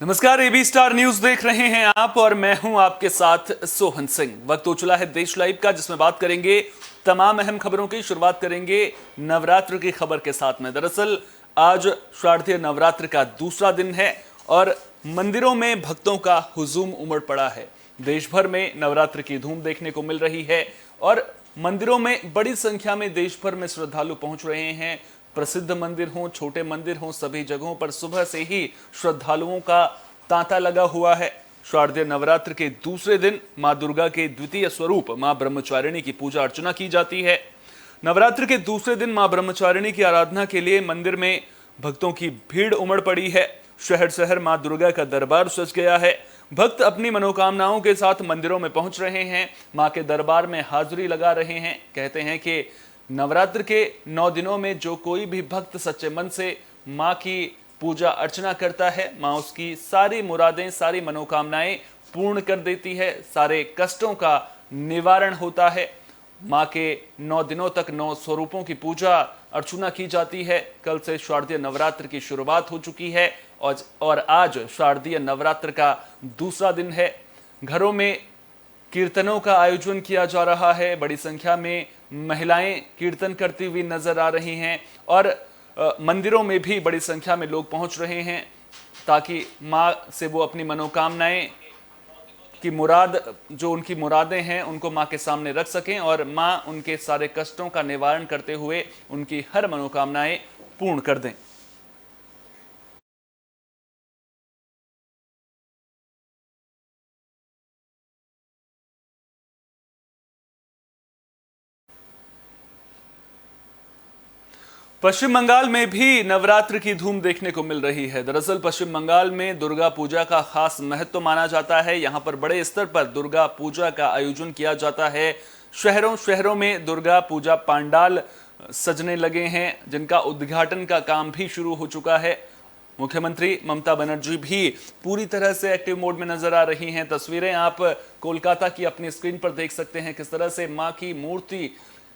नमस्कार, AB star news देख रहे हैं आप और मैं हूं आपके साथ सोहन सिंह। वक्त हो चला है देश लाइव का, जिसमें बात करेंगे तमाम अहम खबरों की। शुरुआत करेंगे नवरात्र की खबर के साथ में। दरअसल आज शारदीय नवरात्र का दूसरा दिन है और मंदिरों में भक्तों का हुजूम उमड़ पड़ा है। देश भर में नवरात्र की धूम देखने को मिल रही है और मंदिरों में बड़ी संख्या में देश भर में श्रद्धालु पहुंच रहे हैं। प्रसिद्ध मंदिर हों, छोटे मंदिर हों, सभी जगहों पर सुबह से ही श्रद्धालुओं का तांता लगा हुआ है। शारदीय नवरात्र के दूसरे दिन मां दुर्गा के द्वितीय स्वरूप मां ब्रह्मचारिणी की पूजा अर्चना की जाती है। नवरात्र के दूसरे दिन मां ब्रह्मचारिणी की आराधना के लिए मंदिर में भक्तों की भीड़ उमड़ पड़ी है। शहर शहर मां दुर्गा का दरबार सज गया है। भक्त अपनी मनोकामनाओं के साथ मंदिरों में पहुंच रहे हैं, मां के दरबार में हाजिरी लगा रहे हैं। कहते हैं कि नवरात्र के 9 दिनों में जो कोई भी भक्त सच्चे मन से मां की पूजा अर्चना करता है, मां उसकी सारी मुरादें, सारी मनोकामनाएं पूर्ण कर देती है, सारे कष्टों का निवारण होता है। मां के 9 दिनों तक 9 स्वरूपों की पूजा अर्चना की जाती है। कल से शारदीय नवरात्र की शुरुआत हो चुकी है और आज शारदीय नवरात्र का दूसरा दिन है। घरों में कीर्तनों का आयोजन किया जा रहा है। बड़ी संख्या में महिलाएं कीर्तन करती हुई नजर आ रही हैं और मंदिरों में भी बड़ी संख्या में लोग पहुंच रहे हैं ताकि मां से वो अपनी मनोकामनाएं की जो उनकी मुरादें हैं उनको मां के सामने रख सकें और मां उनके सारे कष्टों का निवारण करते हुए उनकी हर मनोकामनाएं पूर्ण कर दें। पश्चिम बंगाल में भी नवरात्र की धूम देखने को मिल रही है। दरअसल पश्चिम बंगाल में दुर्गा पूजा का खास महत्व माना जाता है। यहां पर बड़े स्तर पर दुर्गा पूजा का आयोजन किया जाता है। शहरों शहरों में दुर्गा पूजा पंडाल सजने लगे हैं, जिनका उद्घाटन का काम भी शुरू हो चुका है। मुख्यमंत्री ममता बनर्जी भी पूरी तरह से एक्टिव मोड में नजर आ रही हैं। तस्वीरें आप कोलकाता की अपनी स्क्रीन पर देख सकते हैं, किस तरह से मां की मूर्ति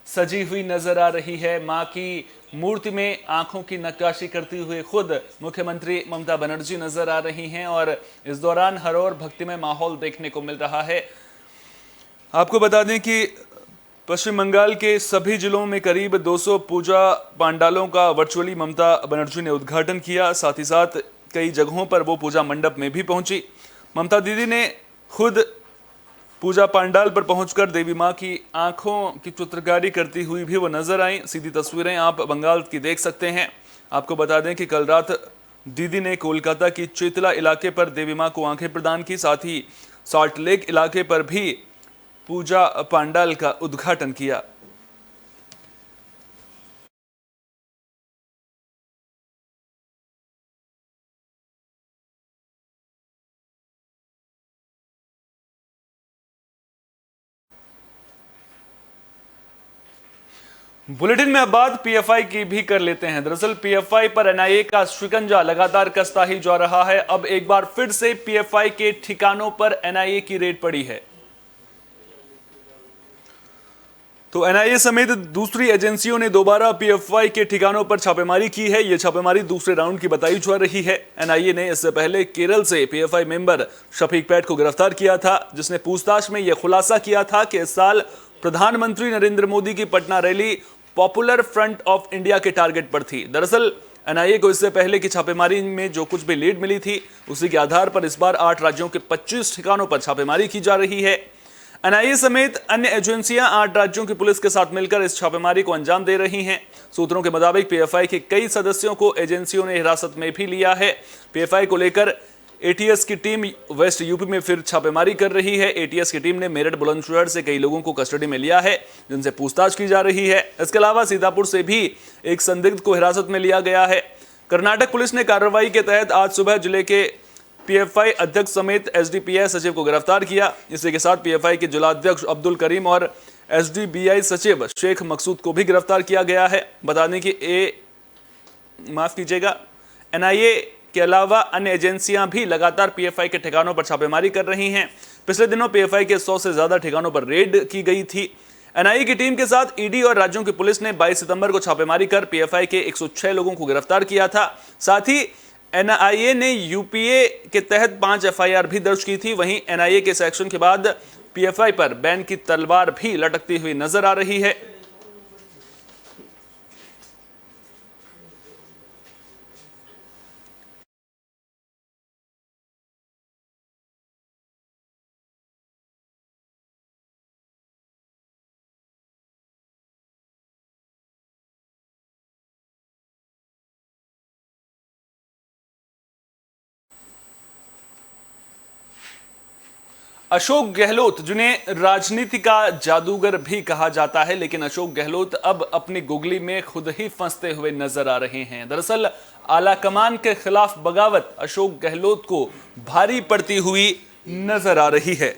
सजी हुई नजर आ रही है। मां की मूर्ति में आंखों की नक्काशी करती हुए खुद मुख्यमंत्री ममता बनर्जी नजर आ रही हैं और इस दौरान हर ओर भक्तिमय माहौल देखने को मिल रहा है। आपको बता दें कि पश्चिम बंगाल के सभी जिलों में करीब 200 पूजा पंडालों का वर्चुअली ममता बनर्जी ने उद्घाटन किया। साथ ही साथ कई जगहों पर वो पूजा मंडप में भी पहुंची। ममता दीदी ने खुद पूजा पंडाल पर पहुंचकर देवी मां की आंखों की चित्रकारी करती हुई भी वो नजर आई। सीधी तस्वीरें आप बंगाल की देख सकते हैं। आपको बता दें कि कल रात दीदी ने कोलकाता की चेतला इलाके पर देवी मां को आंखें प्रदान की। साथ ही सॉल्ट लेक इलाके पर भी पूजा पंडाल का उद्घाटन किया। बुलेटिन में अब बात पीएफआई की भी कर लेते हैं। दरअसल पीएफआई पर एनआईए का शिकंजा लगातार कसता ही जा रहा है। अब एक बार फिर से पीएफआई के ठिकानों पर एनआईए की रेड पड़ी है। तो एनआईए समेत दूसरी एजेंसियों ने दोबारा पीएफआई के ठिकानों पर छापेमारी की है। यह छापेमारी दूसरे राउंड की बताई जा रही है। एनआईए ने इससे पहले केरल से पीएफआई मेंबर शफीक पैट को गिरफ्तार किया था, जिसने पूछताछ में यह खुलासा किया था कि इस साल प्रधानमंत्री नरेंद्र मोदी की Patna rally popular front of India के टारगेट पर थी। दरअसल एनआईए को इससे पहले की छापेमारी में जो कुछ भी लीड मिली थी, उसी के आधार पर इस बार 8 राज्यों के 25 ठिकानों पर छापेमारी की जा रही है। एनआईए समेत अन्य एजेंसियां 8 राज्यों की पुलिस के साथ मिलकर इस छापेमारी को अंजाम दे रही हैं। सूत्रों के मुताबिक पीएफआई के कई सदस्यों को एजेंसियों ने हिरासत में भी लिया है। पीएफआई को लेकर एटीएस की टीम वेस्ट यूपी में फिर छापेमारी कर रही है। एटीएस की टीम ने मेरठ बुलंदशहर से कई लोगों को कस्टडी में लिया है, जिनसे पूछताछ की जा रही है। इसके अलावा सीतापुर से भी एक संदिग्ध को हिरासत में लिया गया है। कर्नाटक पुलिस ने कार्रवाई के तहत आज सुबह जिले के पीएफआई अध्यक्ष समेत एसडीपीआई सचिव को गिरफ्तार किया। इसी के साथ पीएफआई के जिलाध्यक्ष अब्दुल करीम और एसडीबीआई सचिव शेख मकसूद को भी गिरफ्तार किया गया है। बता दें कि एनआईए के अलावा अन्य एजेंसियां भी लगातार पीएफआई के ठिकानों पर छापेमारी कर रही हैं। पिछले दिनों पीएफआई के 100 से ज्यादा ठिकानों पर रेड की गई थी। एनआईए की टीम के साथ ईडी और राज्यों की पुलिस ने 22 सितंबर को छापेमारी कर पीएफआई के 106 लोगों को गिरफ्तार किया था। साथ ही एनआईए ने यूपीए के तहत 5 एफआईआर भी दर्ज की थी। वहीं एनआईए के सेक्शन के बाद पीएफआई पर बैन की तलवार भी लटकती हुई नजर आ रही है। अशोक गहलोत, जिन्हें राजनीति का जादूगर भी कहा जाता है, लेकिन अशोक गहलोत अब अपनी गुगली में खुद ही फंसते हुए नजर आ रहे हैं। दरअसल आलाकमान के खिलाफ बगावत अशोक गहलोत को भारी पड़ती हुई नजर आ रही है।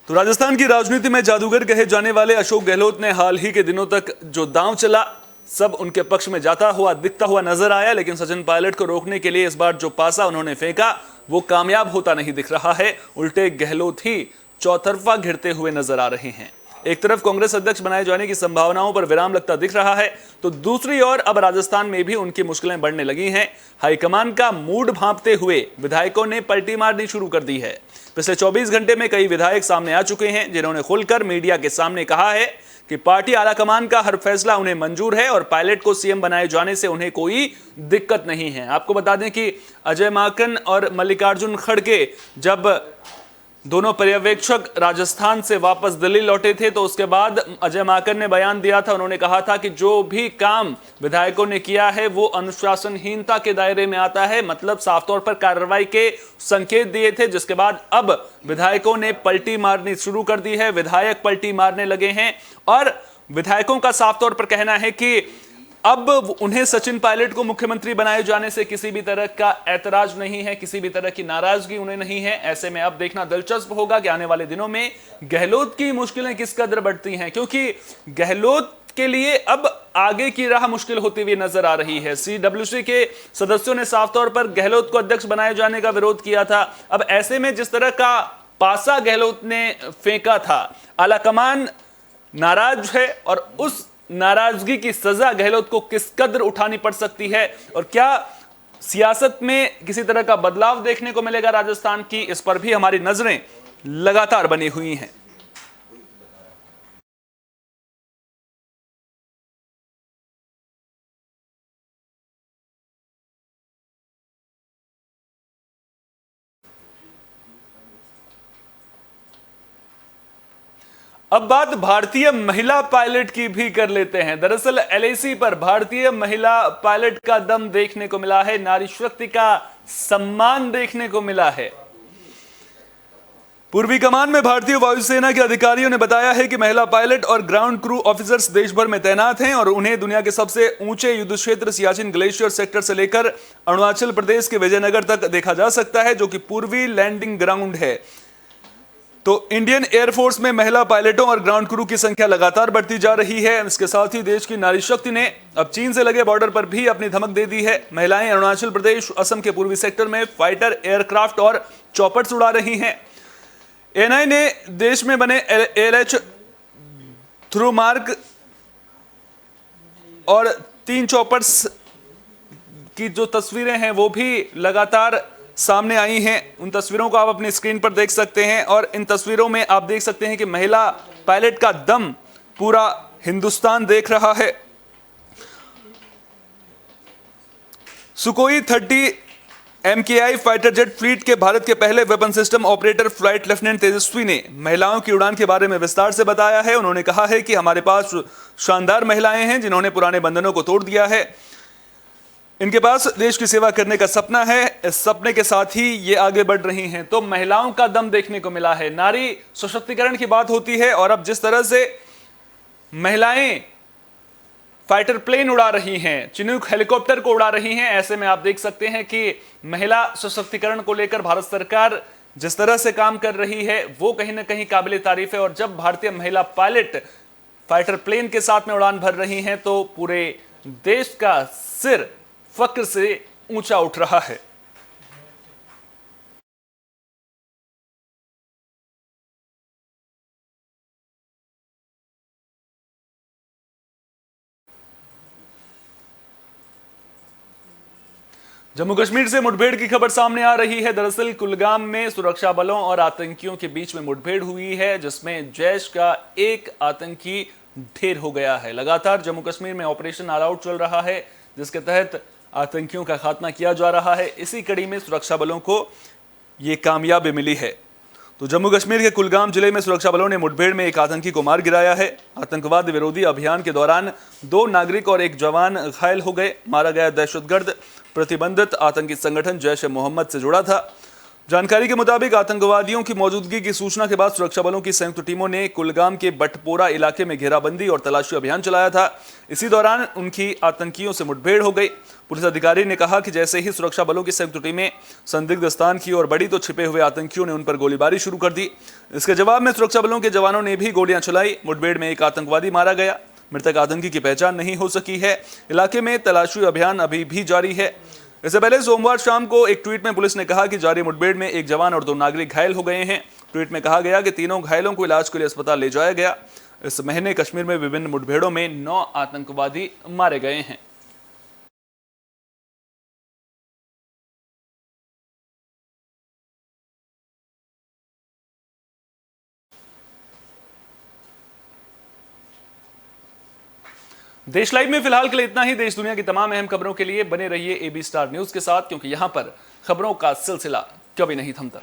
तो राजस्थान की राजनीति में जादूगर कहे जाने वाले अशोक गहलोत ने हाल ही के दिनों तक जो दांव चला, सब उनके पक्ष में जाता हुआ दिखता हुआ नजर आया, लेकिन सचिन पायलट को रोकने के लिए इस बार जो पासा उन्होंने फेंका वो कामयाब होता नहीं दिख रहा है। उल्टे गहलोत ही चौतरफा घिरते हुए नजर आ रहे हैं। एक तरफ कांग्रेस अध्यक्ष बनाए जाने की संभावनाओं पर विराम लगता दिख रहा है, तो दूसरी ओर अब राजस्थान में भी उनकी मुश्किलें बढ़ने लगी हैं। हाईकमान का मूड भांपते हुए विधायकों ने पलटी मारनी शुरू कर दी है। पिछले 24 घंटे में कई विधायक सामने आ चुके हैं, जिन्होंने खुलकर मीडिया के सामने कहा है कि पार्टी आलाकमान का हर फैसला उन्हें मंजूर है और पायलट को सीएम बनाए जाने से उन्हें कोई दिक्कत नहीं है। आपको बता दें कि अजय माकन और मल्लिकार्जुन खड़गे जब दोनों पर्यवेक्षक राजस्थान से वापस दिल्ली लौटे थे, तो उसके बाद अजय माकन ने बयान दिया था। उन्होंने कहा था कि जो भी काम विधायकों ने किया है वो अनुशासनहीनता के दायरे में आता है, मतलब साफ तौर पर कार्रवाई के संकेत दिए थे, जिसके बाद अब विधायकों ने पलटी मारनी शुरू कर दी है। विधायक पलटी मारने लगे हैं और विधायकों का साफ तौर पर कहना है कि अब उन्हें सचिन पायलट को मुख्यमंत्री बनाए जाने से किसी भी तरह का ऐतराज नहीं है, किसी भी तरह की नाराजगी उन्हें नहीं है। ऐसे में अब देखना दिलचस्प होगा कि आने वाले दिनों में गहलोत की मुश्किलें किस कदर बढ़ती हैं, क्योंकि गहलोत के लिए अब आगे की राह मुश्किल होती हुई नजर आ रही है। सीडब्ल्यूसी के सदस्यों ने साफ तौर पर गहलोत को अध्यक्ष बनाए जाने का विरोध किया था। अब ऐसे में जिस तरह का पासा गहलोत ने फेंका था, आलाकमान नाराज है और उस नाराजगी की सजा गहलोत को किस कदर उठानी पड़ सकती है और क्या सियासत में किसी तरह का बदलाव देखने को मिलेगा राजस्थान की, इस पर भी हमारी नजरें लगातार बनी हुई हैं। अब बात भारतीय महिला पायलट की भी कर लेते हैं। दरअसल एलएसी पर भारतीय महिला पायलट का दम देखने को मिला है, नारी शक्ति का सम्मान देखने को मिला है। पूर्वी कमान में भारतीय वायुसेना के अधिकारियों ने बताया है कि महिला पायलट और ग्राउंड क्रू ऑफिसर्स देश भर में तैनात हैं और उन्हें दुनिया के सबसे ऊंचे युद्ध क्षेत्र सियाचिन ग्लेशियर सेक्टर से लेकर अरुणाचल प्रदेश के विजयनगर तक देखा जा सकता है, जो कि पूर्वी लैंडिंग ग्राउंड है। तो इंडियन एयरफोर्स में महिला पायलटों और ग्राउंड क्रू की संख्या लगातार बढ़ती जा रही है। इसके साथ ही देश की नारी शक्ति ने अब चीन से लगे बॉर्डर पर भी अपनी धमक दे दी है। महिलाएं अरुणाचल प्रदेश, असम के पूर्वी सेक्टर में फाइटर एयरक्राफ्ट और चॉपर्स उड़ा रही हैं। एएनआई ने देश में बने एएलएच थ्रूमार्क और 3 चॉपर्स की जो तस्वीरें हैं वो भी लगातार सामने आई हैं। उन तस्वीरों को आप अपनी स्क्रीन पर देख सकते हैं और इन तस्वीरों में आप देख सकते हैं कि महिला पायलट का दम पूरा हिंदुस्तान देख रहा है। Sukhoi 30 MKI fighter jet fleet के भारत के पहले weapon system operator flight lieutenant Tejasvi ने महिलाओं की उड़ान के बारे में विस्तार से बताया है। उन्होंने कहा है कि हमारे पास शानदार महिलाएं हैं जिन्होंने पुराने बंधनों को तोड़ दिया है। इनके पास देश की सेवा करने का सपना है, इस सपने के साथ ही ये आगे बढ़ रही हैं। तो महिलाओं का दम देखने को मिला है, नारी सशक्तिकरण की बात होती है और अब जिस तरह से महिलाएं फाइटर प्लेन उड़ा रही हैं, चिनूक हेलीकॉप्टर को उड़ा रही हैं, ऐसे में आप देख सकते हैं कि महिला सशक्तिकरण को लेकर भारत सरकार जिस तरह से काम कर रही है वो कहीं ना कहीं काबिल तारीफ है। और जब भारतीय महिला पायलट फाइटर प्लेन के साथ में उड़ान भर रही हैं तो पूरे देश का सिर फक्र से ऊंचा उठ रहा है। जम्मू कश्मीर से मुठभेड़ की खबर सामने आ रही है। दरअसल कुलगाम में सुरक्षा बलों और आतंकियों के बीच में मुठभेड़ हुई है, जिसमें जैश का एक आतंकी ढेर हो गया है। लगातार जम्मू कश्मीर में ऑपरेशन ऑल आउट चल रहा है, जिसके तहत आतंकियों का खात्मा किया जा रहा है। इसी कड़ी में सुरक्षा बलों को यह कामयाबी मिली है। तो जम्मू कश्मीर के कुलगाम जिले में सुरक्षा बलों ने मुठभेड़ में एक आतंकी को मार गिराया है। आतंकवाद विरोधी अभियान के दौरान 2 नागरिक और 1 जवान घायल हो गए। मारा गया दहशतगर्द प्रतिबंधित आतंकी संगठन जैश ए मोहम्मद से जुड़ा था। जानकारी के मुताबिक आतंकवादियों की मौजूदगी की सूचना के बाद सुरक्षा बलों की संयुक्त टीमों ने कुलगाम के बटपोरा इलाके में घेराबंदी और तलाशी अभियान चलाया था। इसी दौरान उनकी आतंकियों से मुठभेड़ हो गई। पुलिस अधिकारी ने कहा कि जैसे ही सुरक्षा बलों की संयुक्त टीमें संदिग्ध स्थान की ओर बढ़ी तो छिपे हुए आतंकियों ने उन पर गोलीबारी शुरू कर दी। इसके जवाब में सुरक्षा बलों के जवानों ने भी गोलियां चलाई। मुठभेड़ में एक आतंकवादी मारा गया। मृतक आतंकी की पहचान नहीं हो सकी है। इलाके में तलाशी अभियान अभी भी जारी है। इससे पहले सोमवार शाम को एक ट्वीट में पुलिस ने कहा कि जारी मुठभेड़ में 1 जवान और 2 नागरिक घायल हो गए हैं। ट्वीट में कहा गया कि तीनों घायलों को इलाज के लिए अस्पताल ले जाया गया। इस महीने कश्मीर में विभिन्न मुठभेड़ों में 9 आतंकवादी मारे गए हैं। देश लाइव में फिलहाल के लिए इतना ही। देश दुनिया की तमाम अहम खबरों के लिए बने रहिए AB स्टार न्यूज के साथ, क्योंकि यहां पर खबरों का सिलसिला कभी नहीं थमता।